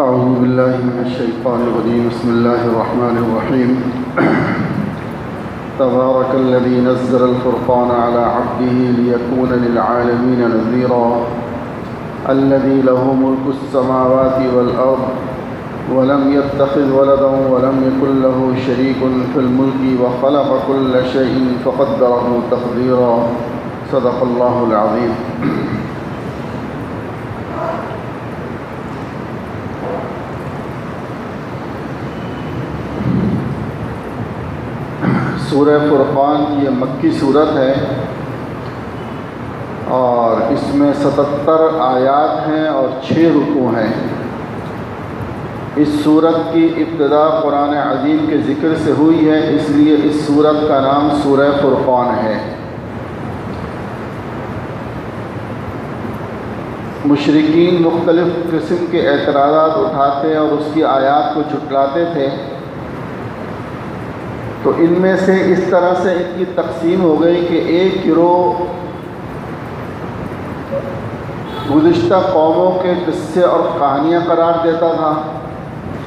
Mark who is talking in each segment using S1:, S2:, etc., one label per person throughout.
S1: أعوذ بالله من الشيطان الرجيم. بسم الله الرحمن الرحيم. تبارك الذي نزل الفرقان على عبده ليكون للعالمين نذيرا الذي له ملك السماوات والأرض ولم يتخذ ولدا ولم يكن له شريك في الملك وخلق كل شيء فقدره تقديرا. صدق الله العظيم. سورہ فرقان یہ مکی صورت ہے اور اس میں 77 آیات ہیں اور 6 رکوع ہیں. اس صورت کی ابتدا قرآن عظیم کے ذکر سے ہوئی ہے، اس لیے اس صورت کا نام سورہ فرقان ہے. مشرکین مختلف قسم کے اعتراضات اٹھاتے اور اس کی آیات کو جھٹلاتے تھے، تو ان میں سے اس طرح سے ان کی تقسیم ہو گئی کہ ایک گروہ گزشتہ قوموں کے قصے اور کہانیاں قرار دیتا تھا،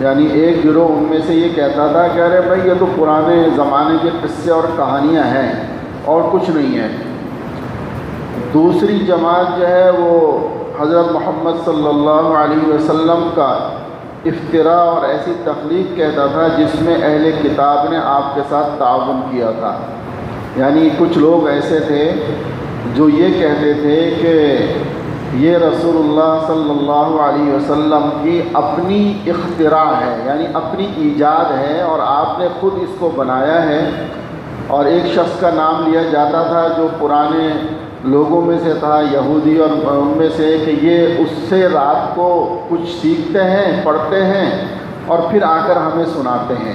S1: یعنی ایک گروہ ان میں سے یہ کہتا تھا کہ ارے بھائی یہ تو پرانے زمانے کے قصے اور کہانیاں ہیں اور کچھ نہیں ہے. دوسری جماعت جو ہے وہ حضرت محمد صلی اللہ علیہ وسلم کا افتراء اور ایسی تخلیق کہتا تھا جس میں اہل کتاب نے آپ کے ساتھ تعاون کیا تھا. یعنی کچھ لوگ ایسے تھے جو یہ کہتے تھے کہ یہ رسول اللہ صلی اللہ علیہ وسلم کی اپنی اختراع ہے، یعنی اپنی ایجاد ہے اور آپ نے خود اس کو بنایا ہے. اور ایک شخص کا نام لیا جاتا تھا جو پرانے لوگوں میں سے تھا، یہودی، اور ان میں سے کہ یہ اس سے رات کو کچھ سیکھتے ہیں، پڑھتے ہیں اور پھر آ کر ہمیں سناتے ہیں.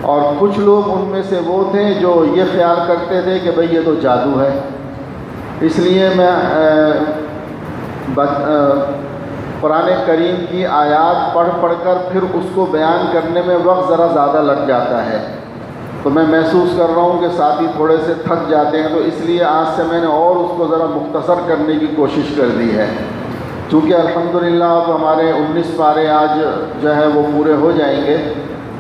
S1: اور کچھ لوگ ان میں سے وہ تھے جو یہ خیال کرتے تھے کہ بھئی یہ تو جادو ہے، اس لیے میں قرآن کریم کی آیات پڑھ کر پھر اس کو بیان کرنے میں وقت ذرا زیادہ لگ جاتا ہے، تو میں محسوس کر رہا ہوں کہ ساتھی تھوڑے سے تھک جاتے ہیں، تو اس لیے آج سے میں نے اور اس کو ذرا مختصر کرنے کی کوشش کر دی ہے. چونکہ الحمدللہ اب ہمارے 19 پارے آج جو ہے وہ پورے ہو جائیں گے،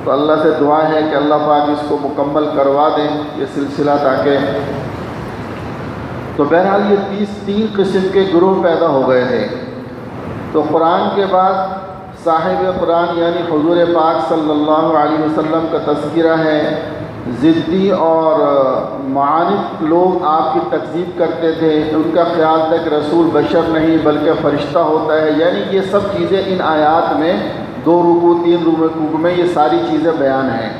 S1: تو اللہ سے دعا ہے کہ اللہ پاک اس کو مکمل کروا دیں یہ سلسلہ. تاکہ تو بہرحال یہ 3 قسم کے گروہ پیدا ہو گئے تھے. تو قرآن کے بعد صاحب قرآن یعنی حضور پاک صلی اللہ علیہ وسلم کا تذکرہ ہے. ضدی اور معاند لوگ آپ کی تکذیب کرتے تھے، ان کا خیال تھا کہ رسول بشر نہیں بلکہ فرشتہ ہوتا ہے. یعنی یہ سب چیزیں ان آیات میں 2 رکوع 3 رکوع میں یہ ساری چیزیں بیان ہیں.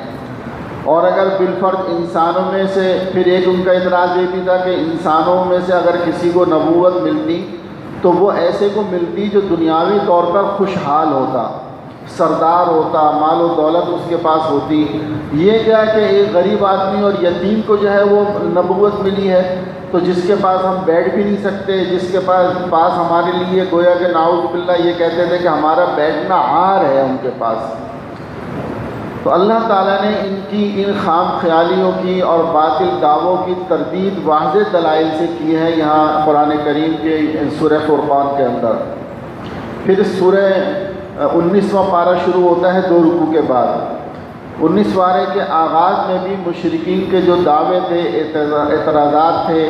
S1: اور اگر بالفرض انسانوں میں سے پھر ایک ان کا اعتراض یہ بھی تھا کہ انسانوں میں سے اگر کسی کو نبوت ملتی تو وہ ایسے کو ملتی جو دنیاوی طور پر خوشحال ہوتا، سردار ہوتا، مال و دولت اس کے پاس ہوتی. یہ کیا کہ ایک غریب آدمی اور یتیم کو جو ہے وہ نبوت ملی ہے، تو جس کے پاس ہم بیٹھ بھی نہیں سکتے، جس کے پاس ہمارے لیے گویا کہ نعوذ باللہ یہ کہتے تھے کہ ہمارا بیٹھنا عار ہے ان کے پاس. تو اللہ تعالیٰ نے ان خام خیالیوں کی اور باطل دعووں کی تردید واضح دلائل سے کی ہے یہاں قرآن کریم کے سورہ فرقان کے اندر. پھر سورہ 19واں پارہ شروع ہوتا ہے 2 رکوع کے بعد. 19 پارے کے آغاز میں بھی مشرکین کے جو دعوے تھے، اعتراضات تھے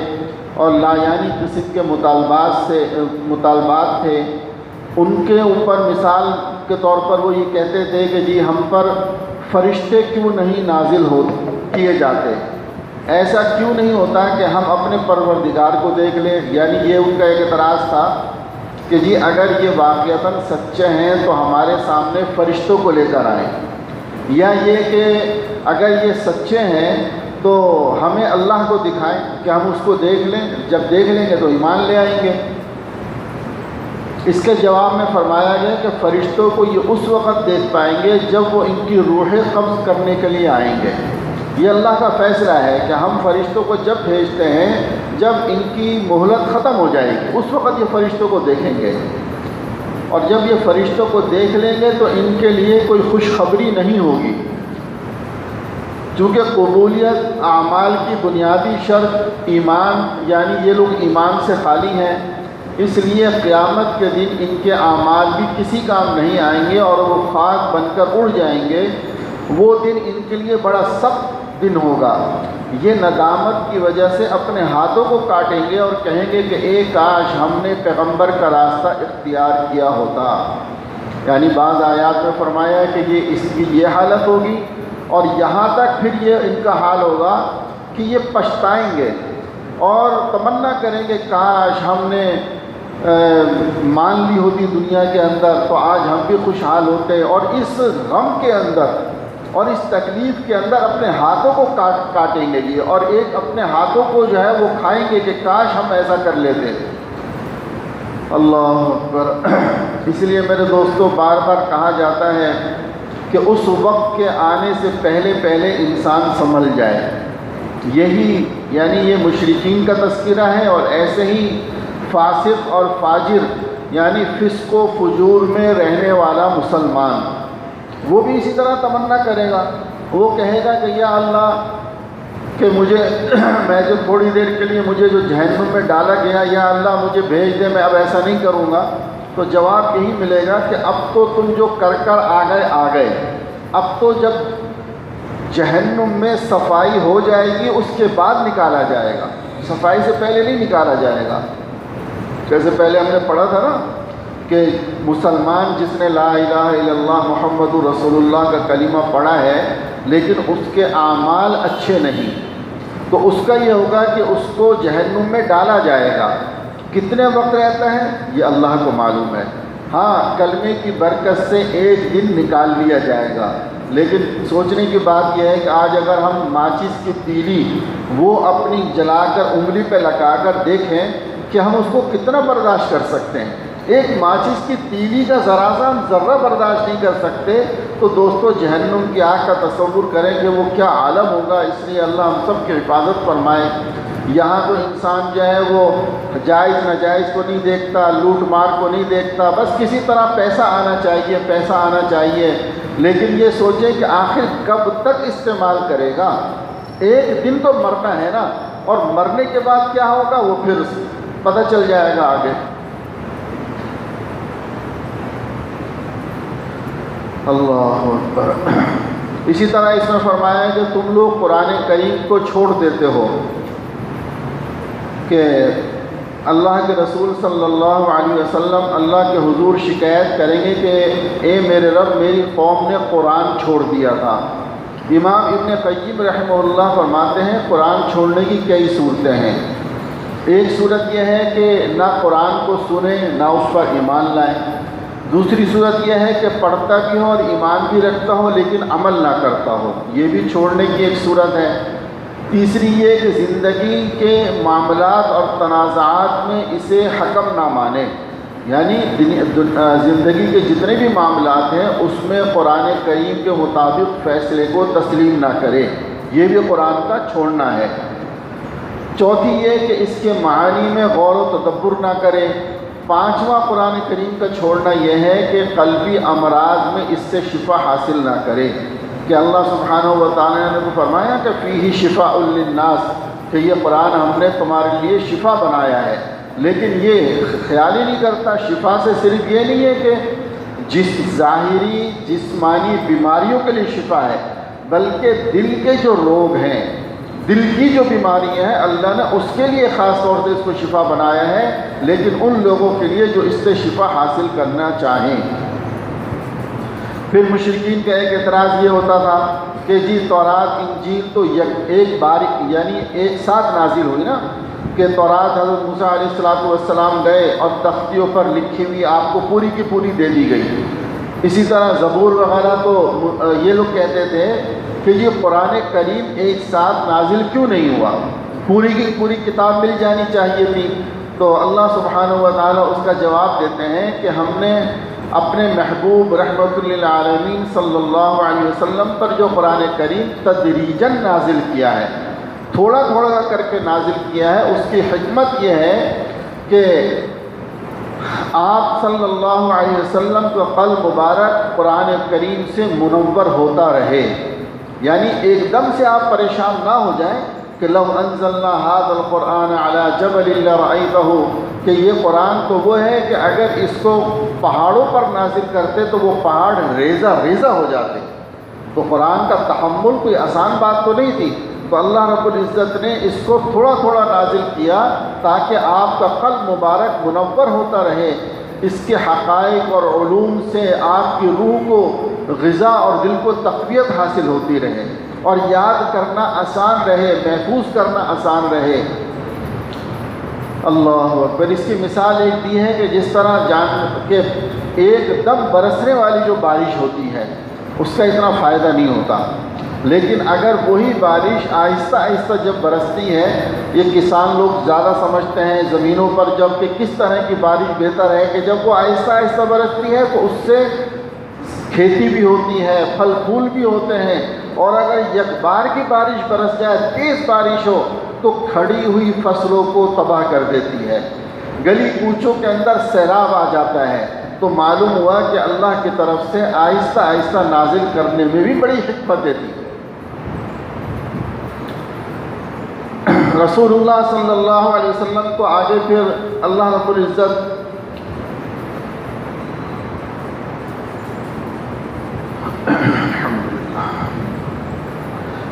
S1: اور لایعنی قسم کے مطالبات تھے، ان کے اوپر مثال کے طور پر وہ یہ کہتے تھے کہ جی ہم پر فرشتے کیوں نہیں نازل کیے جاتے، ایسا کیوں نہیں ہوتا کہ ہم اپنے پروردگار کو دیکھ لیں. یعنی یہ ان کا ایک اعتراض تھا کہ جی اگر یہ واقعتاً سچے ہیں تو ہمارے سامنے فرشتوں کو لے کر آئیں، یا یہ کہ اگر یہ سچے ہیں تو ہمیں اللہ کو دکھائیں کہ ہم اس کو دیکھ لیں، جب دیکھ لیں گے تو ایمان لے آئیں گے. اس کے جواب میں فرمایا گیا کہ فرشتوں کو یہ اس وقت دیکھ پائیں گے جب وہ ان کی روحیں قبض کرنے کے لیے آئیں گے. یہ اللہ کا فیصلہ ہے کہ ہم فرشتوں کو جب بھیجتے ہیں جب ان کی مہلت ختم ہو جائے گی اس وقت یہ فرشتوں کو دیکھیں گے. اور جب یہ فرشتوں کو دیکھ لیں گے تو ان کے لیے کوئی خوشخبری نہیں ہوگی، چونکہ قبولیت اعمال کی بنیادی شرط ایمان، یعنی یہ لوگ ایمان سے خالی ہیں. اس لیے قیامت کے دن ان کے اعمال بھی کسی کام نہیں آئیں گے اور وہ خاک بن کر اڑ جائیں گے۔ وہ دن ان کے لیے بڑا سخت دن ہوگا۔ یہ ندامت کی وجہ سے اپنے ہاتھوں کو کاٹیں گے اور کہیں گے کہ اے کاش ہم نے پیغمبر کا راستہ اختیار کیا ہوتا۔ یعنی بعض آیات میں فرمایا ہے کہ اس کی یہ حالت ہوگی، اور یہاں تک پھر یہ ان کا حال ہوگا کہ یہ پچھتائیں گے اور تمنا کریں گے کاش ہم نے مان لی ہوتی دنیا کے اندر تو آج ہم بھی خوشحال ہوتے، اور اس غم کے اندر اور اس تکلیف کے اندر اپنے ہاتھوں کو کاٹیں گے یہ، اور ایک اپنے ہاتھوں کو جو ہے وہ کھائیں گے کہ کاش ہم ایسا کر لیتے۔ اللہ اکبر۔ اس لیے میرے دوستو بار بار کہا جاتا ہے کہ اس وقت کے آنے سے پہلے پہلے انسان سنبھل جائے۔ یہی یعنی یہ مشرکین کا تذکرہ ہے، اور ایسے ہی فاسق اور فاجر یعنی فسق و فجور میں رہنے والا مسلمان وہ بھی اسی طرح تمنا کرے گا۔ وہ کہے گا کہ یا اللہ کہ مجھے میں جو تھوڑی دیر کے لیے مجھے جو جہنم میں ڈالا گیا، یا اللہ مجھے بھیج دے، میں اب ایسا نہیں کروں گا۔ تو جواب یہی ملے گا کہ اب تو تم جو کر آ گئے، اب تو جب جہنم میں صفائی ہو جائے گی اس کے بعد نکالا جائے گا، صفائی سے پہلے نہیں نکالا جائے گا۔ جیسے پہلے ہم نے پڑھا تھا نا کہ مسلمان جس نے لا الہ الا اللہ محمد رسول اللہ کا کلمہ پڑھا ہے لیکن اس کے اعمال اچھے نہیں، تو اس کا یہ ہوگا کہ اس کو جہنم میں ڈالا جائے گا۔ کتنے وقت رہتا ہے یہ اللہ کو معلوم ہے۔ ہاں کلمے کی برکت سے ایک دن نکال لیا جائے گا، لیکن سوچنے کی بات یہ ہے کہ آج اگر ہم ماچس کی تیلی وہ اپنی جلا کر انگلی پہ لگا کر دیکھیں کہ ہم اس کو کتنا برداشت کر سکتے ہیں۔ ایک ماچس کی تیلی کا ذرا سا ہم ذرہ برداشت نہیں کر سکتے، تو دوستو جہنم کی آگ کا تصور کریں کہ وہ کیا عالم ہوگا۔ اس لیے اللہ ہم سب کی حفاظت فرمائے۔ یہاں تو انسان جو ہے وہ جائز ناجائز کو نہیں دیکھتا، لوٹ مار کو نہیں دیکھتا، بس کسی طرح پیسہ آنا چاہیے، پیسہ آنا چاہیے، لیکن یہ سوچیں کہ آخر کب تک استعمال کرے گا۔ ایک دن تو مرنا ہے نا، اور مرنے کے بعد کیا ہوگا وہ پھر پتہ چل جائے گا آگے۔ اللہ اکبر۔ اسی طرح اس میں فرمایا ہے کہ تم لوگ قرآن کریم کو چھوڑ دیتے ہو، کہ اللہ کے رسول صلی اللہ علیہ وسلم اللہ کے حضور شکایت کریں گے کہ اے میرے رب میری قوم نے قرآن چھوڑ دیا تھا۔ امام ابن قیم رحمہ اللہ فرماتے ہیں قرآن چھوڑنے کی کئی صورتیں ہیں۔ ایک صورت یہ ہے کہ نہ قرآن کو سنیں نہ اس پر ایمان لائیں۔ دوسری صورت یہ ہے کہ پڑھتا بھی ہو اور ایمان بھی رکھتا ہو لیکن عمل نہ کرتا ہو، یہ بھی چھوڑنے کی ایک صورت ہے۔ تیسری یہ کہ زندگی کے معاملات اور تنازعات میں اسے حکم نہ مانے، یعنی زندگی کے جتنے بھی معاملات ہیں اس میں قرآن کریم کے مطابق فیصلے کو تسلیم نہ کرے، یہ بھی قرآن کا چھوڑنا ہے۔ چوتھی یہ کہ اس کے معانی میں غور و تدبر نہ کرے۔ پانچواں قرآن کریم کا چھوڑنا یہ ہے کہ قلبی امراض میں اس سے شفا حاصل نہ کرے، کہ اللہ سبحانہ و تعالیٰ نے فرمایا کہ فیہ شفاء للناس، کہ یہ قرآن ہم نے تمہارے لیے شفا بنایا ہے، لیکن یہ خیال ہی نہیں کرتا۔ شفا سے صرف یہ نہیں ہے کہ ظاہری جسمانی بیماریوں کے لیے شفا ہے، بلکہ دل کے جو روگ ہیں، دل کی جو بیماری ہے اللہ نے اس کے لیے خاص طور سے اس کو شفا بنایا ہے، لیکن ان لوگوں کے لیے جو اس سے شفا حاصل کرنا چاہیں۔ پھر مشرکین کا ایک اعتراض یہ ہوتا تھا کہ جی تورات انجیل تو ایک بار یعنی ایک ساتھ نازل ہوئی نا، کہ تورات حضرت موسیٰ علیہ السلام گئے اور تختیوں پر لکھی ہوئی آپ کو پوری کی پوری دے دی گئی۔ اسی طرح زبور وغیرہ تو یہ لوگ کہتے تھے کہ یہ قرآن کریم ایک ساتھ نازل کیوں نہیں ہوا، پوری کی پوری کتاب مل جانی چاہیے تھی۔ تو اللہ سبحانہ و تعالیٰ اس کا جواب دیتے ہیں کہ ہم نے اپنے محبوب رحمۃ للعالمین صلی اللہ علیہ وسلم پر جو قرآن کریم تدریجاً نازل کیا ہے، تھوڑا تھوڑا کر کے نازل کیا ہے۔ اس کی حکمت یہ ہے کہ آپ صلی اللہ علیہ وسلم کا قلب مبارک قرآن کریم سے منور ہوتا رہے، یعنی ایک دم سے آپ پریشان نہ ہو جائیں، کہ لو انزلنا ھذا القرآن علی جبل لرأیتہ، کہ یہ قرآن تو وہ ہے کہ اگر اس کو پہاڑوں پر نازل کرتے تو وہ پہاڑ ریزہ ریزہ ہو جاتے۔ تو قرآن کا تحمل کوئی آسان بات تو نہیں تھی، تو اللہ رب العزت نے اس کو تھوڑا تھوڑا نازل کیا تاکہ آپ کا قلب مبارک منور ہوتا رہے، اس کے حقائق اور علوم سے آپ کی روح کو غذا اور دل کو تقویت حاصل ہوتی رہے، اور یاد کرنا آسان رہے، محفوظ کرنا آسان رہے۔ اللہ اکبر۔ اس کی مثال ایک دی ہے کہ جس طرح جان کہ ایک دم برسنے والی جو بارش ہوتی ہے اس کا اتنا فائدہ نہیں ہوتا، لیکن اگر وہی بارش آہستہ آہستہ جب برستی ہے، یہ کسان لوگ زیادہ سمجھتے ہیں زمینوں پر جب کہ کس طرح کی بارش بہتر ہے کہ جب وہ آہستہ آہستہ برستی ہے تو اس سے کھیتی بھی ہوتی ہے، پھل پھول بھی ہوتے ہیں، اور اگر یک بار کی بارش برس جائے، تیز بارش ہو تو کھڑی ہوئی فصلوں کو تباہ کر دیتی ہے، گلی کوچوں کے اندر سیلاب آ جاتا ہے۔ تو معلوم ہوا کہ اللہ کی طرف سے آہستہ آہستہ نازل کرنے میں بھی بڑی حکمت تھی۔ رسول اللہ صلی اللہ علیہ وسلم کو آگے پھر اللہ رب العزت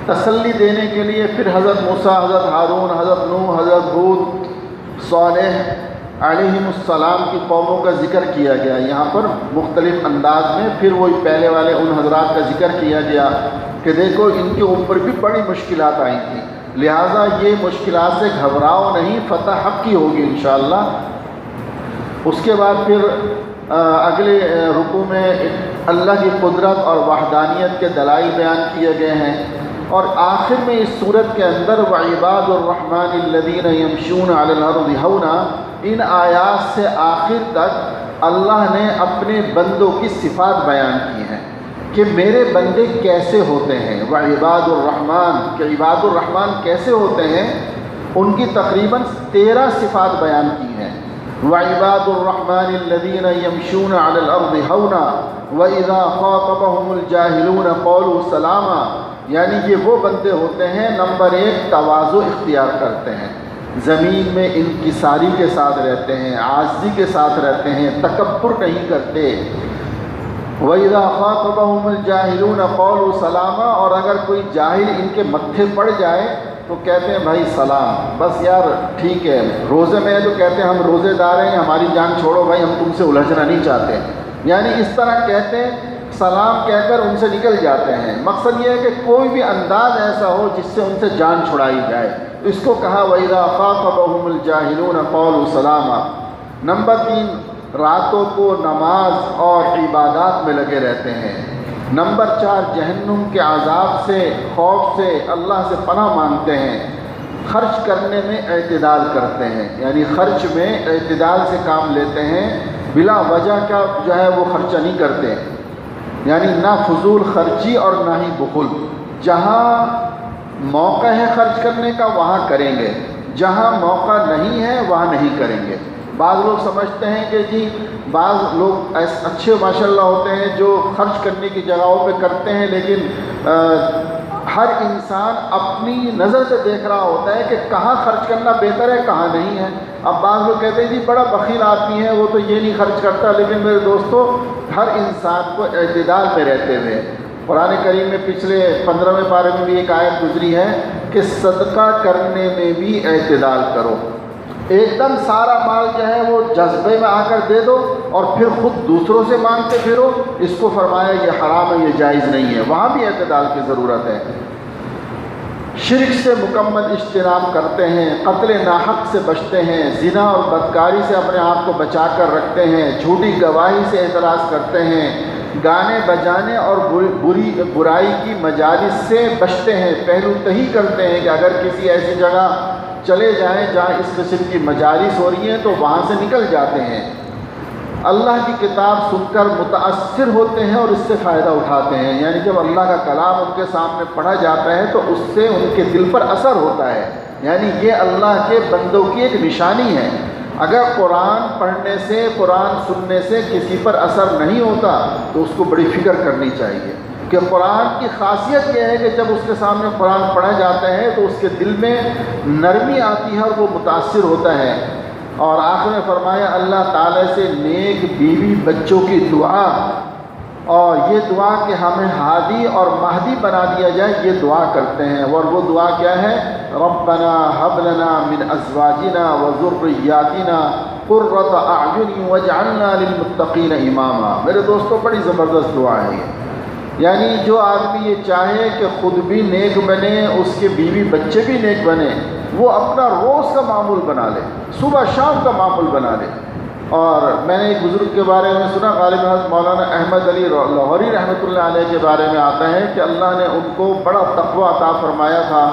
S1: تسلی دینے کے لیے پھر حضرت موسیٰ، حضرت ہارون، حضرت نوح، حضرت ہود، صالح علیہم السلام کی قوموں کا ذکر کیا گیا۔ یہاں پر مختلف انداز میں پھر وہی پہلے والے ان حضرات کا ذکر کیا گیا کہ دیکھو ان کے اوپر بھی بڑی مشکلات آئی تھیں، لہٰذا یہ مشکلات سے گھبراؤ نہیں، فتح حق کی ہوگی انشاءاللہ۔ اس کے بعد پھر اگلے رکوع میں اللہ کی قدرت اور وحدانیت کے دلائل بیان کیے گئے ہیں، اور آخر میں اس صورت کے اندر وعباد الرحمن الذین یمشون علی الارض ہونا، ان آیات سے آخر تک اللہ نے اپنے بندوں کی صفات بیان کی ہیں کہ میرے بندے کیسے ہوتے ہیں۔ وعباد الرحمن، کہ عباد الرحمن کیسے ہوتے ہیں، ان کی تقریباً 13 صفات بیان کی ہیں۔ وعباد الرحمن الذین یمشون علی الارض ہونا واذا خاطبهم الجاہلون قالوا سلاما، یعنی یہ وہ بندے ہوتے ہیں نمبر 1 تواضع اختیار کرتے ہیں، زمین میں انکساری کے ساتھ رہتے ہیں، عاجزی کے ساتھ رہتے ہیں، تکبر نہیں کرتے۔ وَإِذَا خَاطَبَهُمُ الْجَاهِلُونَ قَالُوا سَلَامًا، اور اگر کوئی جاہل ان کے متھے پڑ جائے تو کہتے ہیں بھائی سلام، بس یار ٹھیک ہے، روزے میں ہے تو کہتے ہیں ہم روزے دار ہیں، ہماری جان چھوڑو بھائی، ہم تم سے الجھنا نہیں چاہتے، یعنی اس طرح کہتے ہیں، سلام کہہ کر ان سے نکل جاتے ہیں۔ مقصد یہ ہے کہ کوئی بھی انداز ایسا ہو جس سے ان سے جان چھڑائی جائے، تو اس کو کہا وَإِذَا خَاطَبَهُمُ الْجَاهِلُونَ قَالُوا سَلَامًا۔ نمبر 3 راتوں کو نماز اور عبادات میں لگے رہتے ہیں۔ نمبر 4 جہنم کے عذاب سے، خوف سے اللہ سے پناہ مانگتے ہیں۔ خرچ کرنے میں اعتدال کرتے ہیں، یعنی خرچ میں اعتدال سے کام لیتے ہیں، بلا وجہ کا جو ہے وہ خرچہ نہیں کرتے، یعنی نہ فضول خرچی اور نہ ہی بخل۔ جہاں موقع ہے خرچ کرنے کا وہاں کریں گے، جہاں موقع نہیں ہے وہاں نہیں کریں گے۔ بعض لوگ سمجھتے ہیں کہ جی بعض لوگ اچھے ماشاءاللہ ہوتے ہیں جو خرچ کرنے کی جگہوں پہ کرتے ہیں، لیکن ہر انسان اپنی نظر سے دیکھ رہا ہوتا ہے کہ کہاں خرچ کرنا بہتر ہے کہاں نہیں ہے۔ اب بعض لوگ کہتے ہیں جی بڑا بخیل آدمی ہے وہ تو یہ نہیں خرچ کرتا، لیکن میرے دوستو ہر انسان کو اعتدال میں رہتے ہوئے، قرآن کریم میں پچھلے 15ویں پارے میں بھی ایک آیت گزری ہے کہ صدقہ کرنے میں بھی اعتدال کرو۔ ایک دم سارا مال جو ہے وہ جذبے میں آ کر دے دو اور پھر خود دوسروں سے مانگتے پھرو، اس کو فرمایا یہ حرام ہے، یہ جائز نہیں ہے، وہاں بھی اعتدال کی ضرورت ہے۔ شرک سے مکمل اجتناب کرتے ہیں، قتل ناحق سے بچتے ہیں، زنا اور بدکاری سے اپنے آپ کو بچا کر رکھتے ہیں، جھوٹی گواہی سے اعتراض کرتے ہیں، گانے بجانے اور برائی کی مجالس سے بچتے ہیں، پہلو تہی کرتے ہیں کہ اگر کسی ایسی جگہ چلے جائیں جہاں اس قسم کی مجالس ہو رہی ہیں تو وہاں سے نکل جاتے ہیں، اللہ کی کتاب سن کر متاثر ہوتے ہیں اور اس سے فائدہ اٹھاتے ہیں، یعنی جب اللہ کا کلام ان کے سامنے پڑھا جاتا ہے تو اس سے ان کے دل پر اثر ہوتا ہے، یعنی یہ اللہ کے بندوں کی ایک نشانی ہے۔ اگر قرآن پڑھنے سے، قرآن سننے سے کسی پر اثر نہیں ہوتا تو اس کو بڑی فکر کرنی چاہیے کہ قرآن کی خاصیت یہ ہے کہ جب اس کے سامنے قرآن پڑھا جاتا ہے تو اس کے دل میں نرمی آتی ہے اور وہ متاثر ہوتا ہے۔ اور آخر میں فرمایا اللہ تعالیٰ سے نیک بیوی بچوں کی دعا، اور یہ دعا کہ ہمیں ہادی اور مہدی بنا دیا جائے، یہ دعا کرتے ہیں۔ اور وہ دعا کیا ہے؟ ربنا هب لنا من ازواجنا وذرياتنا قرۃ اعین واجعلنا للمتقین اماما۔ میرے دوستو بڑی زبردست دعا ہے یہ، یعنی جو آدمی یہ چاہے کہ خود بھی نیک بنے، اس کے بیوی بچے بھی نیک بنے، وہ اپنا روز کا معمول بنا لے، صبح شام کا معمول بنا لے۔ اور میں نے ایک بزرگ کے بارے میں سنا، غالب حضرت مولانا احمد علی لاہوری رحمۃ اللہ علیہ کے بارے میں آتا ہے کہ اللہ نے ان کو بڑا تقویٰ عطا فرمایا تھا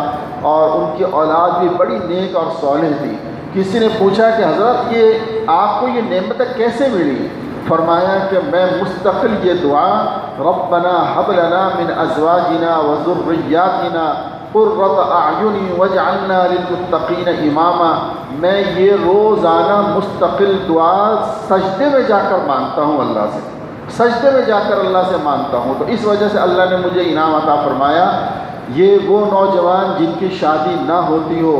S1: اور ان کی اولاد بھی بڑی نیک اور صالح تھی۔ کسی نے پوچھا کہ حضرت یہ آپ کو یہ نعمتیں کیسے ملی؟ فرمایا کہ میں مستقل یہ دعا ربنا هب لنا من ازواجنا وذرياتنا قرۃ اعین واجعلنا للمتقین اماما، میں یہ روزانہ مستقل دعا سجدے میں جا کر مانگتا ہوں، اللہ سے سجدے میں جا کر اللہ سے مانگتا ہوں۔ تو اس وجہ سے اللہ نے مجھے انعام عطا فرمایا۔ یہ وہ نوجوان جن کی شادی نہ ہوتی ہو،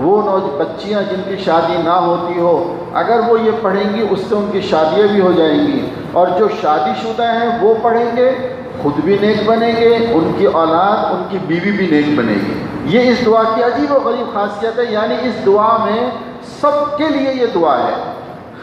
S1: وہ بچیاں جن کی شادی نہ ہوتی ہو، اگر وہ یہ پڑھیں گی اس سے ان کی شادیاں بھی ہو جائیں گی، اور جو شادی شدہ ہیں وہ پڑھیں گے خود بھی نیک بنیں گے، ان کی اولاد ان کی بیوی بھی نیک بنے گی۔ یہ اس دعا کی عجیب و غریب خاصیت ہے، یعنی اس دعا میں سب کے لیے یہ دعا ہے،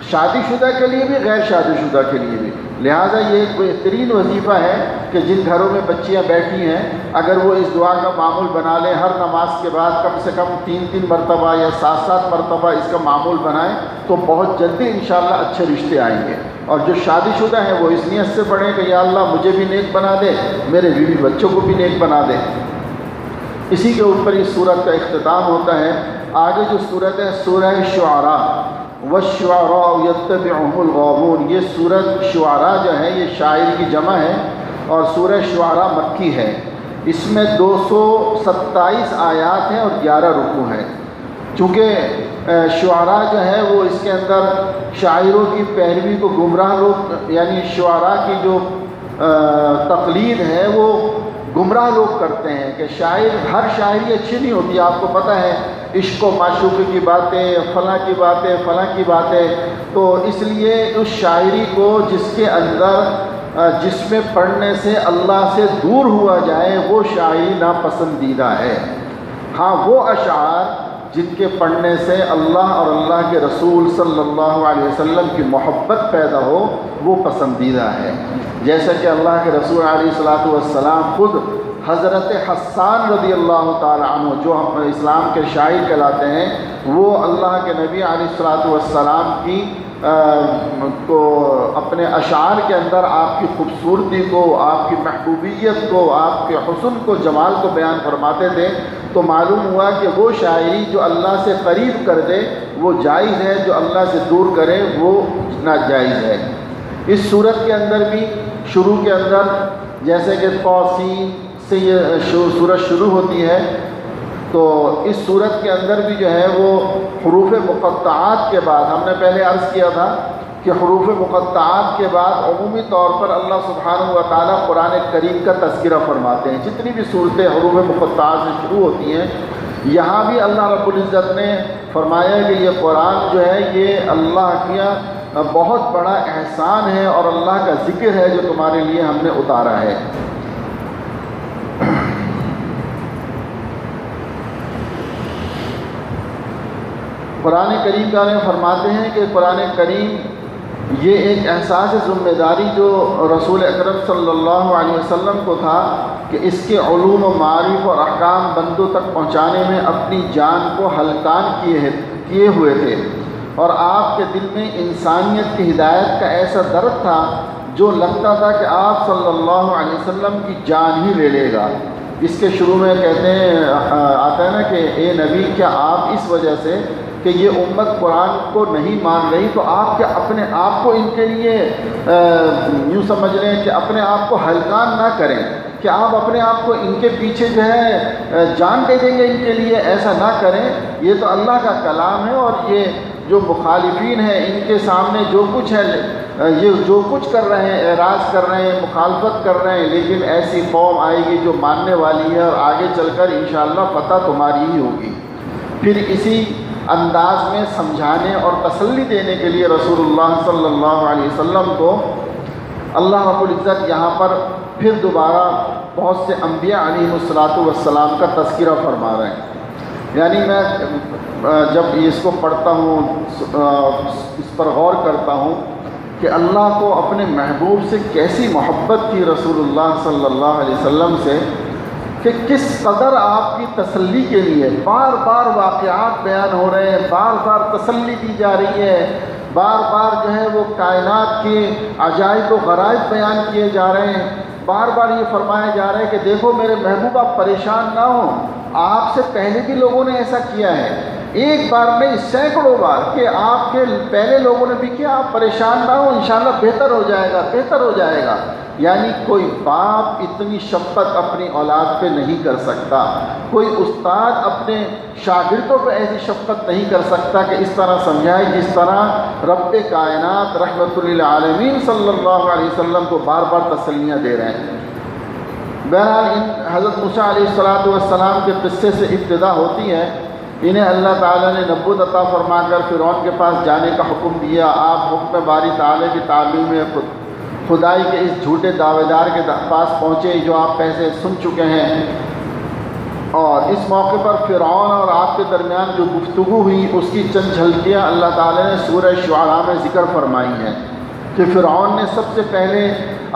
S1: شادی شدہ کے لیے بھی، غیر شادی شدہ کے لیے بھی۔ لہٰذا یہ ایک بہترین وظیفہ ہے کہ جن گھروں میں بچیاں بیٹھی ہیں اگر وہ اس دعا کا معمول بنا لیں، ہر نماز کے بعد کم سے کم 3 مرتبہ یا 7 مرتبہ اس کا معمول بنائیں، تو بہت جلدی انشاءاللہ اچھے رشتے آئیں گے۔ اور جو شادی شدہ ہیں وہ اس نیت سے پڑھیں کہ یا اللہ مجھے بھی نیک بنا دے، میرے بیوی بچوں کو بھی نیک بنا دے۔ اسی کے اوپر اس سورت کا اختتام ہوتا ہے۔ آگے جو سورت ہے سورہ شعراء، والشعراء یتبعهم الغاوون، یہ سورت شعراء جو ہے یہ شاعر کی جمع ہے، اور سورہ شعراء مکی ہے۔ اس میں 227 آیات ہیں اور 11 رکوع ہیں۔ چونکہ شعراء جو ہے وہ اس کے اندر شاعروں کی پیروی کو گمراہ لوگ، یعنی شعراء کی جو تقلید ہے وہ گمراہ لوگ کرتے ہیں کہ شاعر، ہر شاعری اچھی نہیں ہوتی، آپ کو پتہ ہے عشق و معشوقی کی باتیں، فلاں کی باتیں، فلاں کی باتیں، تو اس لیے اس شاعری کو جس کے اندر جس میں پڑھنے سے اللہ سے دور ہوا جائے وہ شاعری ناپسندیدہ ہے۔ ہاں وہ اشعار جن کے پڑھنے سے اللہ اور اللہ کے رسول صلی اللہ علیہ وسلم کی محبت پیدا ہو وہ پسندیدہ ہے۔ جیسا کہ اللہ کے رسول علیہ السلام خود حضرت حسان رضی اللہ تعالی عنہ جو ہم اسلام کے شاعر کہلاتے ہیں، وہ اللہ کے نبی علیہ السلام کی کو اپنے اشعار کے اندر آپ کی خوبصورتی کو، آپ کی محبوبیت کو، آپ کے حسن کو، جمال کو بیان فرماتے تھے۔ تو معلوم ہوا کہ وہ شاعری جو اللہ سے قریب کر دے وہ جائز ہے، جو اللہ سے دور کرے وہ ناجائز ہے۔ اس صورت کے اندر بھی شروع کے اندر جیسے کہ توسین سے یہ سورت شروع ہوتی ہے، تو اس صورت کے اندر بھی جو ہے وہ حروف مقطعات کے بعد، ہم نے پہلے عرض کیا تھا کہ حروف مقطعات کے بعد عمومی طور پر اللہ سبحانہ و تعالیٰ قرآن کریم کا تذکرہ فرماتے ہیں۔ جتنی بھی صورتیں حروف مقطعات سے شروع ہوتی ہیں، یہاں بھی اللہ رب العزت نے فرمایا کہ یہ قرآن جو ہے یہ اللہ کا بہت بڑا احسان ہے اور اللہ کا ذکر ہے جو تمہارے لیے ہم نے اتارا ہے۔ قرآن کریم کا فرماتے ہیں کہ قرآن کریم یہ ایک احساس ذمہ داری جو رسول اکرم صلی اللہ علیہ وسلم کو تھا کہ اس کے علوم و معارف اور احکام بندوں تک پہنچانے میں اپنی جان کو ہلکان کیے ہوئے تھے، اور آپ کے دل میں انسانیت کی ہدایت کا ایسا درد تھا جو لگتا تھا کہ آپ صلی اللہ علیہ وسلم کی جان ہی لے لے گا۔ اس کے شروع میں کہتے ہیں آتا ہے نا کہ اے نبی کیا آپ اس وجہ سے کہ یہ امت قرآن کو نہیں مان رہی تو آپ کیا اپنے آپ کو ان کے لیے یوں سمجھ لیں کہ اپنے آپ کو ہلکان نہ کریں، کہ آپ اپنے آپ کو ان کے پیچھے جو ہے جان دے دیں گے ان کے لیے، ایسا نہ کریں۔ یہ تو اللہ کا کلام ہے، اور یہ جو مخالفین ہیں ان کے سامنے جو کچھ ہے یہ جو کچھ کر رہے ہیں، اعراض کر رہے ہیں، مخالفت کر رہے ہیں، لیکن ایسی قوم آئے گی جو ماننے والی ہے اور آگے چل کر انشاءاللہ فتح تمہاری ہی ہوگی۔ پھر اسی انداز میں سمجھانے اور تسلی دینے کے لیے رسول اللہ صلی اللہ علیہ وسلم کو اللہ رب العزت یہاں پر پھر دوبارہ بہت سے انبیاء علیہ السلام کا تذکرہ فرما رہے ہیں۔ یعنی میں جب اس کو پڑھتا ہوں، اس پر غور کرتا ہوں کہ اللہ کو اپنے محبوب سے کیسی محبت تھی رسول اللہ صلی اللہ علیہ وسلم سے، کہ کس قدر آپ کی تسلی کے لیے بار بار واقعات بیان ہو رہے ہیں، بار بار تسلی دی جا رہی ہے، بار بار جو ہے وہ کائنات کے عجائب و غرائب بیان کیے جا رہے ہیں، بار بار یہ فرمایا جا رہا ہے کہ دیکھو میرے محبوب آپ پریشان نہ ہوں، آپ سے پہلے بھی لوگوں نے ایسا کیا ہے، ایک بار نہیں سینکڑوں بار، کہ آپ کے پہلے لوگوں نے بھی کیا، آپ پریشان نہ ہوں، انشاءاللہ بہتر ہو جائے گا، بہتر ہو جائے گا۔ یعنی کوئی باپ اتنی شفقت اپنی اولاد پہ نہیں کر سکتا، کوئی استاد اپنے شاگردوں پہ ایسی شفقت نہیں کر سکتا کہ اس طرح سمجھائے جس طرح رب کائنات رحمت للعالمین صلی اللہ علیہ وسلم کو بار بار تسلیاں دے رہے ہیں۔ بہرحال ان حضرت موسیٰ علیہ السلام کے قصے سے ابتدا ہوتی ہے۔ انہیں اللہ تعالیٰ نے نبوت عطا فرما کر فرعون کے پاس جانے کا حکم دیا۔ آپ حکم باری تعالیٰ کی تعلیم خدائی کے اس جھوٹے دعوے دار کے پاس پہنچے جو آپ پہلے سن چکے ہیں، اور اس موقع پر فرعون اور آپ کے درمیان جو گفتگو ہوئی اس کی چند جھلکیاں اللہ تعالیٰ نے سورہ شعراء میں ذکر فرمائی ہیں، کہ فرعون نے سب سے پہلے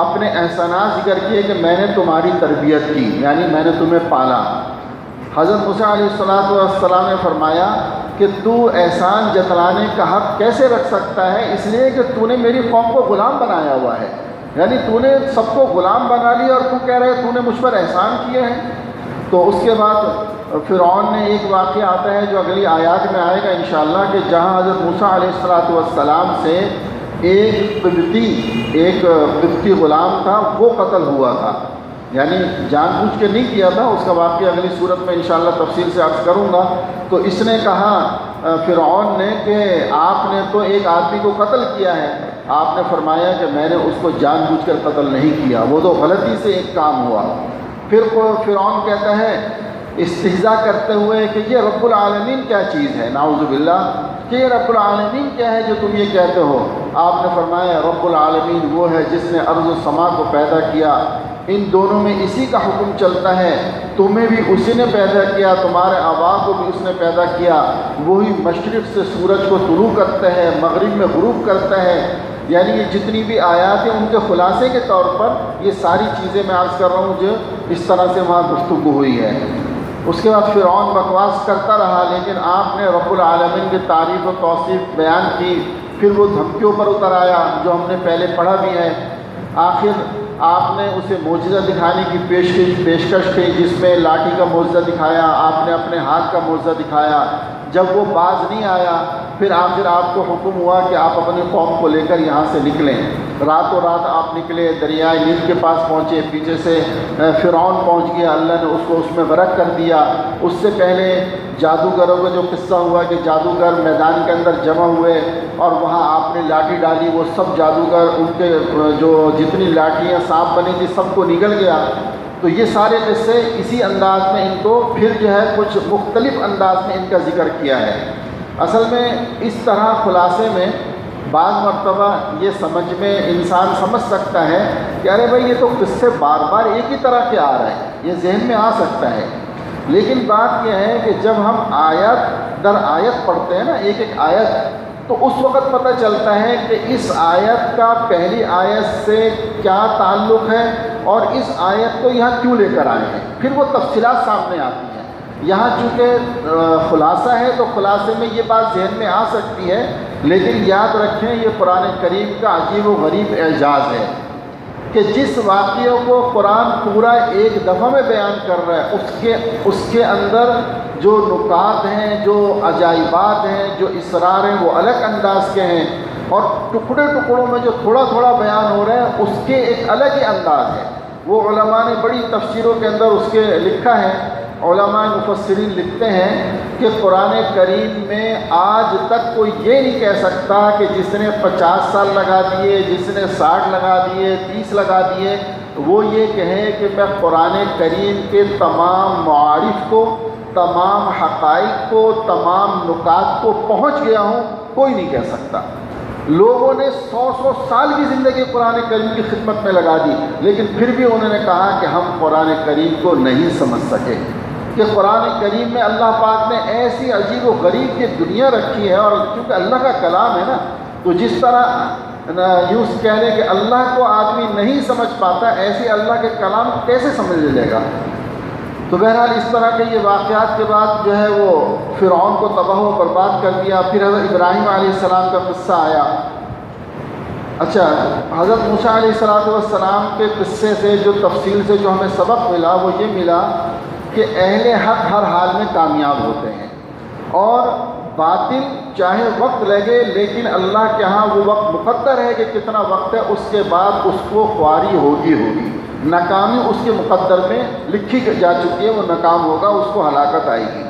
S1: اپنے احسانات ذکر کیے کہ میں نے تمہاری تربیت کی، یعنی میں نے تمہیں پالا۔ حضرت موسیٰ علیہ السلام نے فرمایا کہ تو احسان جتلانے کا حق کیسے رکھ سکتا ہے، اس لیے کہ تو نے میری قوم کو غلام بنایا ہوا ہے، یعنی تو نے سب کو غلام بنا لیا اور تو کہہ رہے تو نے مجھ پر احسان کیے ہیں۔ تو اس کے بعد فرعون نے ایک واقعہ آتا ہے جو اگلی آیات میں آئے گا انشاءاللہ، کہ جہاں حضرت موسیٰ علیہ السلام سے ایک قبطی غلام تھا، وہ قتل ہوا تھا، یعنی جان بوجھ کے نہیں کیا تھا، اس کا واقعہ اگلی صورت میں انشاءاللہ تفصیل سے عرض کروں گا۔ تو اس نے کہا فرعون نے کہ آپ نے تو ایک آدمی کو قتل کیا ہے، آپ نے فرمایا کہ میں نے اس کو جان بوجھ کر قتل نہیں کیا، وہ تو غلطی سے ایک کام ہوا۔ پھر فرعون کہتا ہے استہزاء کرتے ہوئے کہ یہ رب العالمین کیا چیز ہے، نعوذ باللہ، کہ یہ رب العالمین کیا ہے جو تم یہ کہتے ہو۔ آپ نے فرمایا رب العالمین وہ ہے جس نے ارض و سما کو پیدا کیا، ان دونوں میں اسی کا حکم چلتا ہے، تمہیں بھی اسی نے پیدا کیا، تمہارے آبا کو بھی اس نے پیدا کیا، وہی مشرق سے سورج کو طلوع کرتا ہے، مغرب میں غروب کرتا ہے۔ یعنی یہ جتنی بھی آیات ہیں ان کے خلاصے کے طور پر یہ ساری چیزیں میں عرض کر رہا ہوں جو اس طرح سے وہاں گفتگو ہوئی ہے۔ اس کے بعد فرعون بکواس کرتا رہا، لیکن آپ نے رب العالمین کی تعریف و توصیف بیان کی، پھر وہ دھمکیوں پر اتر آیا جو ہم نے پہلے پڑھا بھی ہے۔ آخر آپ نے اسے معجزہ دکھانے کی پیشکش کی، جس میں لاٹھی کا معجزہ دکھایا، آپ نے اپنے ہاتھ کا معجزہ دکھایا۔ جب وہ باز نہیں آیا، پھر آخر آپ کو حکم ہوا کہ آپ اپنی قوم کو لے کر یہاں سے نکلیں۔ راتوں رات آپ نکلے، دریائے نیل کے پاس پہنچے، پیچھے سے فرعون پہنچ گیا، اللہ نے اس کو اس میں غرق کر دیا۔ اس سے پہلے جادوگروں کا جو قصہ ہوا کہ جادوگر میدان کے اندر جمع ہوئے اور وہاں آپ نے لاٹھی ڈالی، وہ سب جادوگر ان کے جو جتنی لاٹھیاں سانپ بنی تھی سب کو نگل گیا۔ تو یہ سارے قصے اسی انداز میں ان کو پھر جو ہے کچھ مختلف انداز میں ان کا ذکر کیا ہے۔ اصل میں اس طرح خلاصے میں بعض مرتبہ یہ سمجھ میں انسان سمجھ سکتا ہے کہ ارے بھائی یہ تو قصے بار بار ایک ہی طرح کے آ رہے ہیں، یہ ذہن میں آ سکتا ہے، لیکن بات یہ ہے کہ جب ہم آیت در آیت پڑھتے ہیں نا، ایک ایک آیت، تو اس وقت پتہ چلتا ہے کہ اس آیت کا پہلی آیت سے کیا تعلق ہے اور اس آیت کو یہاں کیوں لے کر آئے ہیں، پھر وہ تفصیلات سامنے آتی ہیں۔ یہاں چونکہ خلاصہ ہے تو خلاصے میں یہ بات ذہن میں آ سکتی ہے، لیکن یاد رکھیں یہ قرآن کریم کا عجیب و غریب اعجاز ہے کہ جس واقعے کو قرآن پورا ایک دفعہ میں بیان کر رہا ہے اس کے اندر جو نکات ہیں، جو عجائبات ہیں، جو اسرار ہیں، وہ الگ انداز کے ہیں، اور ٹکڑے ٹکڑوں میں جو تھوڑا تھوڑا بیان ہو رہا ہے اس کے ایک الگ ہی انداز ہے۔ وہ علماء نے بڑی تفسیروں کے اندر اس کے لکھا ہے علماء مفسرین لکھتے ہیں کہ قرآن کریم میں آج تک کوئی یہ نہیں کہہ سکتا کہ جس نے 50 سال لگا دیے، جس نے 60 لگا دیے، 30 لگا دیے، وہ یہ کہے کہ میں قرآن کریم کے تمام معارف کو، تمام حقائق کو، تمام نکات کو پہنچ گیا ہوں، کوئی نہیں کہہ سکتا۔ لوگوں نے 100 سال کی زندگی قرآن کریم کی خدمت میں لگا دی، لیکن پھر بھی انہوں نے کہا کہ ہم قرآن کریم کو نہیں سمجھ سکے، کہ قرآن کریم میں اللہ پاک نے ایسی عجیب و غریب کی دنیا رکھی ہے، اور کیونکہ اللہ کا کلام ہے نا، تو جس طرح یوں کہہ لیں کہ اللہ کو آدمی نہیں سمجھ پاتا، ایسے اللہ کے کلام کیسے سمجھ لے گا۔ تو بہرحال اس طرح کے یہ واقعات کے بعد جو ہے وہ فرعون کو تباہ و برباد کر دیا۔ پھر حضرت ابراہیم علیہ السلام کا قصہ آیا۔ اچھا، حضرت موسیٰ علیہ السلام کے قصے سے جو تفصیل سے جو ہمیں سبق ملا وہ یہ ملا کہ اہل حق ہر حال میں کامیاب ہوتے ہیں، اور باطل چاہے وقت لگے لیکن اللہ کے ہاں وہ وقت مقدر ہے کہ کتنا وقت ہے، اس کے بعد اس کو خواری ہوگی، ناکامی اس کے مقدر میں لکھی جا چکی ہے، وہ ناکام ہوگا، اس کو ہلاکت آئے گی۔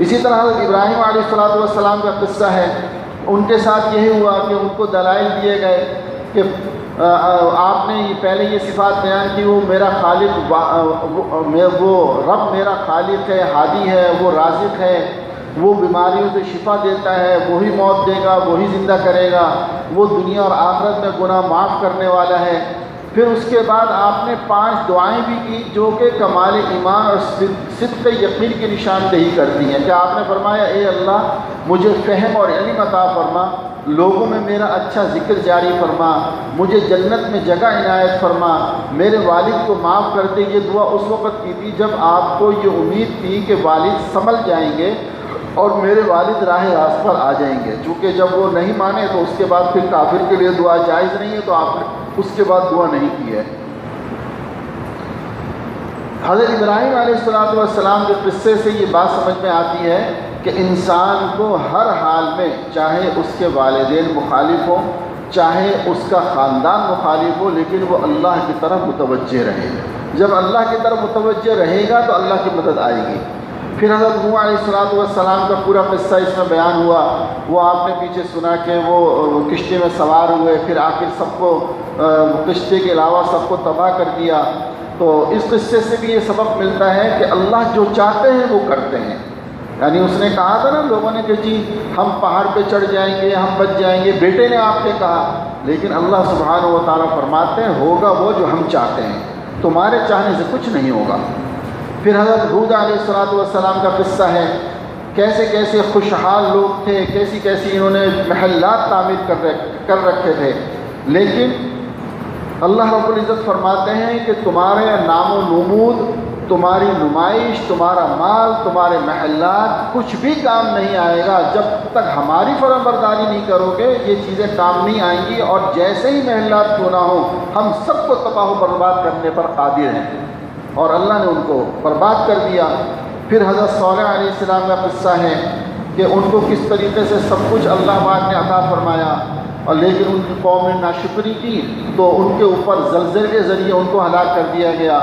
S1: اسی طرح حضرت ابراہیم علیہ السلام کا قصہ ہے، ان کے ساتھ یہی ہوا کہ ان کو دلائل دیے گئے کہ آپ نے پہلے یہ صفات بیان کی، وہ میرا خالق، وہ رب میرا خالق ہے، ہادی ہے، وہ رازق ہے، وہ بیماریوں سے شفا دیتا ہے، وہی موت دے گا، وہی زندہ کرے گا، وہ دنیا اور آخرت میں گناہ معاف کرنے والا ہے۔ پھر اس کے بعد آپ نے 5 دعائیں بھی کی جو کہ کمال ایمان اور صدق یقین کی نشاندہی کرتی ہیں، کہ آپ نے فرمایا اے اللہ مجھے فہم اور علم عطا فرما، لوگوں میں میرا اچھا ذکر جاری فرما، مجھے جنت میں جگہ عنایت فرما، میرے والد کو معاف کر دے۔ یہ دعا اس وقت کی تھی جب آپ کو یہ امید تھی کہ والد سنبھل جائیں گے اور میرے والد راہ راست پر آ جائیں گے، چونکہ جب وہ نہیں مانے تو اس کے بعد پھر کافر کے لیے دعا جائز نہیں ہے، تو آپ نے اس کے بعد دعا نہیں کی ہے۔ حضرت ابراہیم علیہ السلام کے قصے سے یہ بات سمجھ میں آتی ہے کہ انسان کو ہر حال میں، چاہے اس کے والدین مخالف ہوں، چاہے اس کا خاندان مخالف ہو، لیکن وہ اللہ کی طرف متوجہ رہے۔ جب اللہ کی طرف متوجہ رہے گا تو اللہ کی مدد آئے گی۔ پھر حضرت نوح علیہ السلام کا پورا قصہ اس میں بیان ہوا، وہ آپ نے پیچھے سنا کہ وہ کشتی میں سوار ہوئے، پھر آخر سب کو کشتی کے علاوہ سب کو تباہ کر دیا۔ تو اس قصے سے بھی یہ سبق ملتا ہے کہ اللہ جو چاہتے ہیں وہ کرتے ہیں۔ یعنی اس نے کہا تھا نا لوگوں نے کہ جی ہم پہاڑ پہ چڑھ جائیں گے، ہم بچ جائیں گے، بیٹے نے آپ نے کہا، لیکن اللہ سبحانہ و تعالیٰ فرماتے ہیں ہوگا وہ جو ہم چاہتے ہیں، تمہارے چاہنے سے کچھ نہیں ہوگا۔ پھر حضرت ہود علیہ السلام کا قصہ ہے، کیسے کیسے خوشحال لوگ تھے، کیسی کیسی انہوں نے محلات تعمیر کر رکھے تھے، لیکن اللہ رب العزت فرماتے ہیں کہ تمہارے نام و نمود، تمہاری نمائش، تمہارا مال، تمہارے محلات کچھ بھی کام نہیں آئے گا جب تک ہماری فرمانبرداری نہیں کرو گے، یہ چیزیں کام نہیں آئیں گی، اور جیسے ہی محلات کیوں نہ ہوں ہم سب کو تباہ و برباد کرنے پر قادر ہیں، اور اللہ نے ان کو برباد کر دیا۔ پھر حضرت صالح علیہ السلام کا قصہ ہے کہ ان کو کس طریقے سے سب کچھ اللہ پاک نے عطا فرمایا، اور لیکن ان کی قوم نے ناشکری کی تو ان کے اوپر زلزلے کے ذریعے ان کو ہلاک کر دیا گیا۔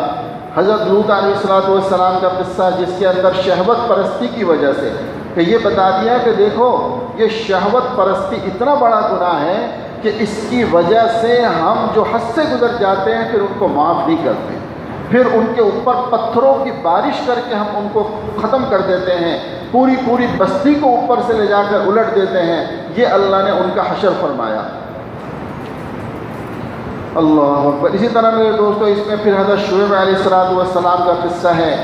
S1: حضرت لوط علیہ السلام کا قصہ جس کے اندر شہوت پرستی کی وجہ سے کہ یہ بتا دیا کہ دیکھو یہ شہوت پرستی اتنا بڑا گناہ ہے کہ اس کی وجہ سے ہم جو حد سے گزر جاتے ہیں پھر ان کو معاف نہیں کرتے، پھر ان کے اوپر پتھروں کی بارش کر کے ہم ان کو ختم کر دیتے ہیں، پوری بستی کو اوپر سے لے جا کر الٹ دیتے ہیں۔ یہ اللہ نے ان کا حشر فرمایا۔ اللہ اکبر۔ اسی طرح میرے دوستو اس میں پھر حضرت شعیب علیہ السلام کا قصہ ہے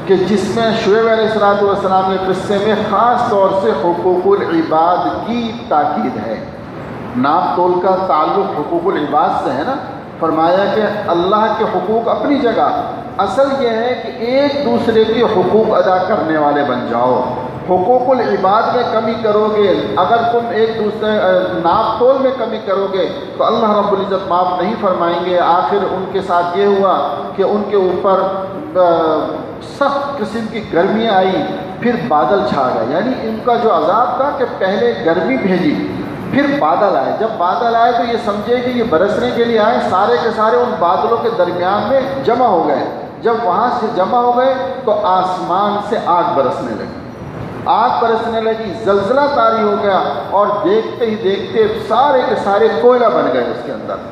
S1: کہ جس میں شعیب علیہ السلام کے قصے میں خاص طور سے حقوق العباد کی تاکید ہے۔ ناپ تول کا تعلق حقوق العباد سے ہے نا، فرمایا کہ اللہ کے حقوق اپنی جگہ، اصل یہ ہے کہ ایک دوسرے کے حقوق ادا کرنے والے بن جاؤ۔ حقوق العباد میں کمی کرو گے، اگر تم ایک دوسرے ناپ تول میں کمی کرو گے تو اللہ رب العزت معاف نہیں فرمائیں گے۔ آخر ان کے ساتھ یہ ہوا کہ ان کے اوپر سخت قسم کی گرمی آئی، پھر بادل چھا گئے، یعنی ان کا جو عذاب تھا کہ پہلے گرمی بھیجی پھر بادل آئے، جب بادل آئے تو یہ سمجھے کہ یہ برسنے کے لیے آئے، سارے کے سارے ان بادلوں کے درمیان میں جمع ہو گئے، جب وہاں سے جمع ہو گئے تو آسمان سے آگ برسنے لگی، آگ برسنے لگی، زلزلہ طاری ہو گیا، اور دیکھتے ہی دیکھتے سارے کے سارے کوئلہ بن گئے اس کے اندر۔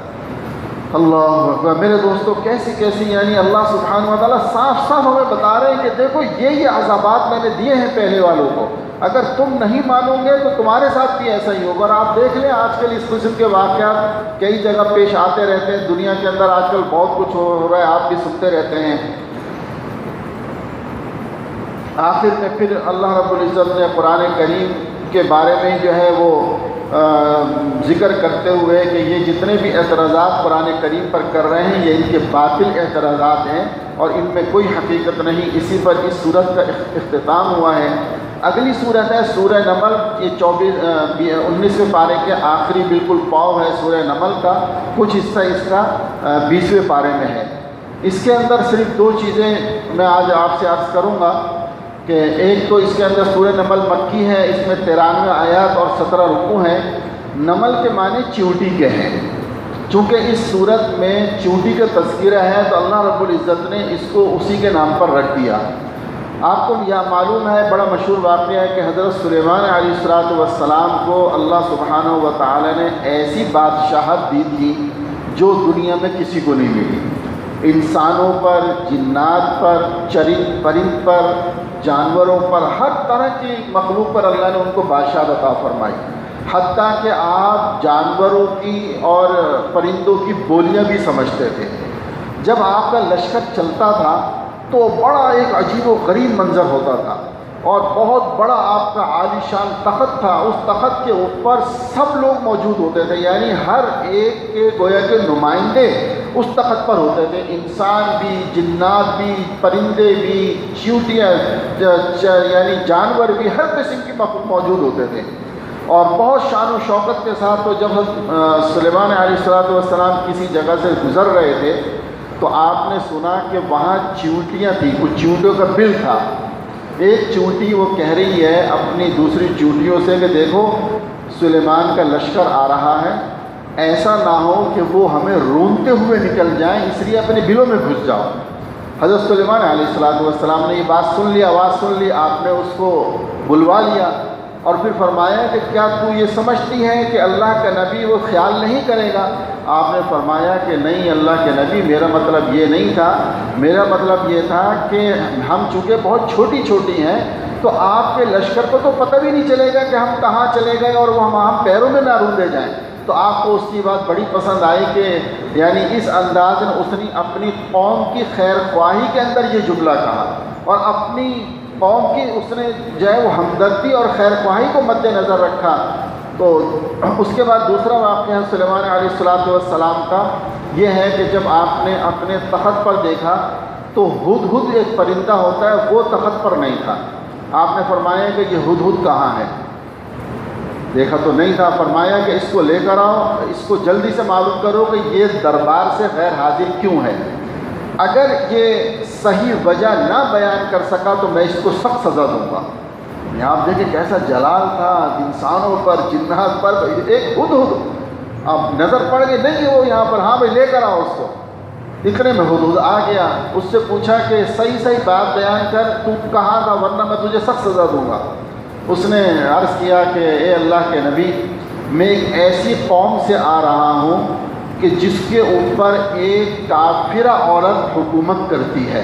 S1: اللہ اکبر میرے دوستو، کیسی کیسی یعنی اللہ سبحانہ و تعالیٰ صاف صاف ہمیں بتا رہے ہیں کہ دیکھو یہ عذابات میں نے دیے ہیں پہلے والوں کو، اگر تم نہیں مانو گے تو تمہارے ساتھ بھی ایسا ہی ہوگا۔ اور آپ دیکھ لیں آج کل اس قسم کے واقعات کئی جگہ پیش آتے رہتے ہیں دنیا کے اندر، آج کل بہت کچھ ہو رہا ہے، آپ بھی سنتے رہتے ہیں۔ آخر میں پھر اللہ رب العزت نے قرآن کریم کے بارے میں جو ہے وہ ذکر کرتے ہوئے کہ یہ جتنے بھی اعتراضات قرآن کریم پر کر رہے ہیں یہ ان کے باطل اعتراضات ہیں اور ان میں کوئی حقیقت نہیں، اسی پر اس سورت کا اختتام ہوا ہے۔ اگلی سورت ہے سورہ نمل، یہ 19ویں پارے کے آخری بالکل پاؤ ہے سورہ نمل کا، کچھ حصہ اس کا 20ویں پارے میں ہے۔ اس کے اندر صرف دو چیزیں میں آج آپ سے عرض کروں گا کہ ایک تو اس کے اندر سورہ نمل مکی ہے، اس میں 93 آیات اور 17 رکوع ہیں۔ نمل کے معنی چیونٹی کے ہیں، چونکہ اس صورت میں چیونٹی کا تذکرہ ہے تو اللہ رب العزت نے اس کو اسی کے نام پر رکھ دیا۔ آپ کو یہ معلوم ہے، بڑا مشہور واقعہ ہے کہ حضرت سلیمان علیہ السلام کو اللہ سبحانہ و تعالی نے ایسی بادشاہت دی تھی جو دنیا میں کسی کو نہیں ملی، انسانوں پر، جنات پر، پرند پر، جانوروں پر، ہر طرح کی مخلوق پر اللہ نے ان کو بادشاہت عطا فرمائی، حتیٰ کہ آپ جانوروں کی اور پرندوں کی بولیاں بھی سمجھتے تھے۔ جب آپ کا لشکر چلتا تھا تو بڑا ایک عجیب و غریب منظر ہوتا تھا، اور بہت بڑا آپ کا عالی شان تخت تھا، اس تخت کے اوپر سب لوگ موجود ہوتے تھے، یعنی ہر ایک کے گویا کے نمائندے اس تخت پر ہوتے تھے، انسان بھی، جنات بھی، پرندے بھی، چیونٹیاں یعنی جانور بھی، ہر قسم کی مخلوق موجود ہوتے تھے، اور بہت شان و شوکت کے ساتھ۔ تو جب سلیمان علیہ السلام کسی جگہ سے گزر رہے تھے تو آپ نے سنا کہ وہاں چیونٹیاں تھیں، کچھ چیونٹیوں کا بل تھا۔ ایک چیونٹی وہ کہہ رہی ہے اپنی دوسری چیونٹیوں سے کہ دیکھو سلیمان کا لشکر آ رہا ہے، ایسا نہ ہو کہ وہ ہمیں رونتے ہوئے نکل جائیں، اس لیے اپنے بلوں میں گھس جاؤ۔ حضرت سلیمان علیہ السلام نے یہ بات سن لی، آواز سن لی، آپ نے اس کو بلوا لیا اور پھر فرمایا کہ کیا تو یہ سمجھتی ہے کہ اللہ کا نبی وہ خیال نہیں کرے گا؟ آپ نے فرمایا کہ نہیں اللہ کے نبی، میرا مطلب یہ نہیں تھا، میرا مطلب یہ تھا کہ ہم چونکہ بہت چھوٹی چھوٹی ہیں تو آپ کے لشکر کو تو پتہ بھی نہیں چلے گا کہ ہم کہاں چلے گئے اور وہ ہم پیروں میں نہ روندے جائیں۔ تو آپ کو اس کی بات بڑی پسند آئی کہ یعنی اس انداز میں اس نے اپنی قوم کی خیر خواہی کے اندر یہ جملہ کہا، اور اپنی قوم کی اس نے جو ہے وہ ہمدردی اور خیر خواہی کو مد نظر رکھا۔ تو اس کے بعد دوسرا واقعہ سلیمان علیہ السلام کا یہ ہے کہ جب آپ نے اپنے تخت پر دیکھا تو ہدہد ایک پرندہ ہوتا ہے، وہ تخت پر نہیں تھا۔ آپ نے فرمایا کہ یہ ہدہد کہاں ہے؟ دیکھا تو نہیں تھا، فرمایا کہ اس کو لے کر آؤ، اس کو جلدی سے معلوم کرو کہ یہ دربار سے غیر حاضر کیوں ہے۔ اگر یہ صحیح وجہ نہ بیان کر سکا تو میں اس کو سخت سزا دوں گا۔ آپ دیکھیں کیسا جلال تھا انسانوں پر، جنات پر، ایک ہدہد۔ اب نظر پڑ گئی نہیں وہ یہاں پر، ہاں بھائی لے کر آؤ اس کو۔ اتنے میں ہدہد آ گیا، اس سے پوچھا کہ صحیح بات بیان کر، تو کہاں تھا ورنہ میں تجھے سخت سزا دوں گا۔ اس نے عرض کیا کہ اے اللہ کے نبی، میں ایک ایسی قوم سے آ رہا ہوں کہ جس کے اوپر ایک کافرہ عورت حکومت کرتی ہے۔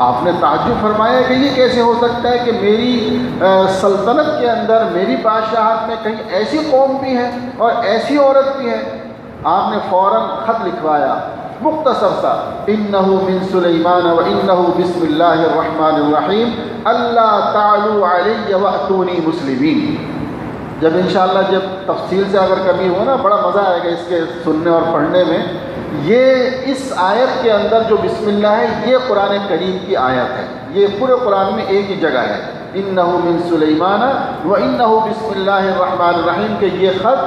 S1: آپ نے تعجب فرمایا کہ یہ کیسے ہو سکتا ہے کہ میری سلطنت کے اندر، میری بادشاہت میں کہیں ایسی قوم بھی ہے اور ایسی عورت بھی ہے؟ آپ نے فوراً خط لکھوایا مختصر سا، انہو من سلیمان و انہو بسم اللہ الرحمن الرحیم اللہ تعالوا علی واتونی مسلمین۔ جب انشاءاللہ جب تفصیل سے اگر کبھی ہو نا بڑا مزہ آئے گا اس کے سننے اور پڑھنے میں۔ یہ اس آیت کے اندر جو بسم اللہ ہے یہ قرآن کریم کی آیت ہے، یہ پورے قرآن میں ایک ہی جگہ ہے، انہو من سلیمان و انہو بسم اللہ الرحمن الرحیم، کہ یہ خط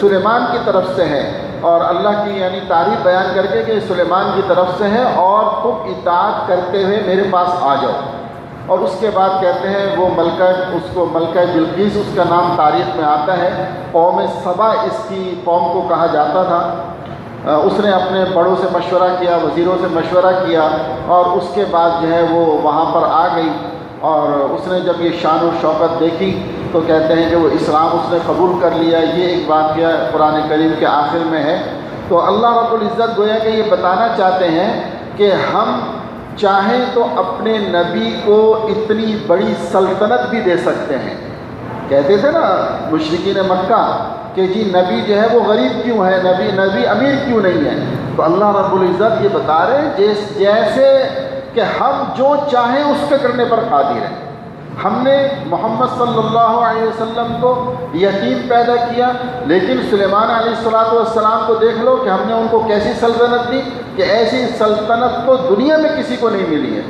S1: سلیمان کی طرف سے ہے، اور اللہ کی یعنی تعریف بیان کر کے کہ سلیمان کی طرف سے ہے اور تم اطاعت کرتے ہوئے میرے پاس آ جاؤ۔ اور اس کے بعد کہتے ہیں وہ ملکہ بلقیس، اس کا نام تاریخ میں آتا ہے، قوم سبا اس کی قوم کو کہا جاتا تھا۔ اس نے اپنے بڑوں سے مشورہ کیا، وزیروں سے مشورہ کیا، اور اس کے بعد جو ہے وہ وہاں پر آ گئی، اور اس نے جب یہ شان و شوکت دیکھی تو کہتے ہیں کہ وہ اسلام اس نے قبول کر لیا۔ یہ ایک واقعہ قرآن کریم کے آخر میں ہے۔ تو اللہ رب العزت گویا کہ یہ بتانا چاہتے ہیں کہ ہم چاہیں تو اپنے نبی کو اتنی بڑی سلطنت بھی دے سکتے ہیں۔ کہتے تھے نا مشرکین مکہ کہ جی نبی جو ہے وہ غریب کیوں ہے، نبی امیر کیوں نہیں ہے؟ تو اللہ رب العزت یہ بتا رہے ہیں جیسے کہ ہم جو چاہیں اس کے کرنے پر قادر ہیں۔ ہم نے محمد صلی اللہ علیہ وسلم کو یتیم پیدا کیا، لیکن سلیمان علیہ السلام کو دیکھ لو کہ ہم نے ان کو کیسی سلطنت دی کہ ایسی سلطنت تو دنیا میں کسی کو نہیں ملی ہے،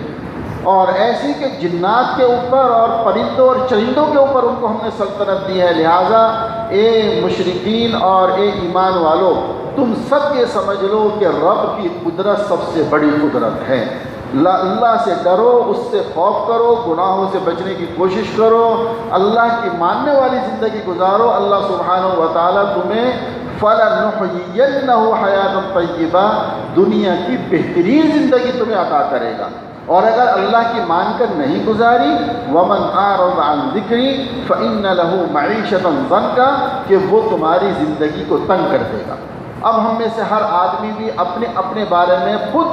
S1: اور ایسی کہ جنات کے اوپر اور پرندوں اور چرندوں کے اوپر ان کو ہم نے سلطنت دی ہے۔ لہٰذا اے مشرکین اور اے ایمان والو، تم سب یہ سمجھ لو کہ رب کی قدرت سب سے بڑی قدرت ہے۔ اللہ سے ڈرو، اس سے خوف کرو، گناہوں سے بچنے کی کوشش کرو، اللہ کی ماننے والی زندگی گزارو۔ اللہ سبحانہ و تعالیٰ تمہیں فَلَنُحْيِيَنَّهُ حَيَاةً طَيِّبَةً، دنیا کی بہترین زندگی تمہیں عطا کرے گا۔ اور اگر اللہ کی مان کر نہیں گزاری، وَمَنْ أَعْرَضَ عَنْ ذِكْرِي فَإِنَّ لَهُ مَعِيشَةً ضَنْكًا، کہ وہ تمہاری زندگی کو تنگ کر دے گا۔ اب ہم میں سے ہر آدمی بھی اپنے بارے میں خود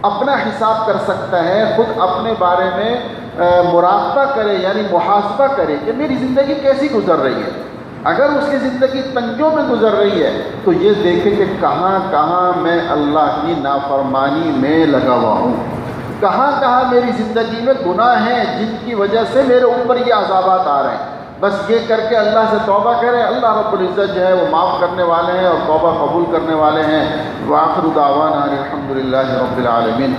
S1: اپنا حساب کر سکتا ہے، خود اپنے بارے میں مراقبہ کرے، یعنی محاسبہ کرے کہ میری زندگی کیسی گزر رہی ہے۔ اگر اس کی زندگی تنگیوں میں گزر رہی ہے تو یہ دیکھے کہ کہاں کہاں میں اللہ کی نافرمانی میں لگا ہوا ہوں، کہاں کہاں میری زندگی میں گناہ ہیں جن کی وجہ سے میرے اوپر یہ عذابات آ رہے ہیں۔ بس یہ کر کے اللہ سے توبہ کریں، اللہ رب العزت جو ہے وہ معاف کرنے والے ہیں اور توبہ قبول کرنے والے ہیں۔ وآخر دعوانا الحمدللہ رب العالمین۔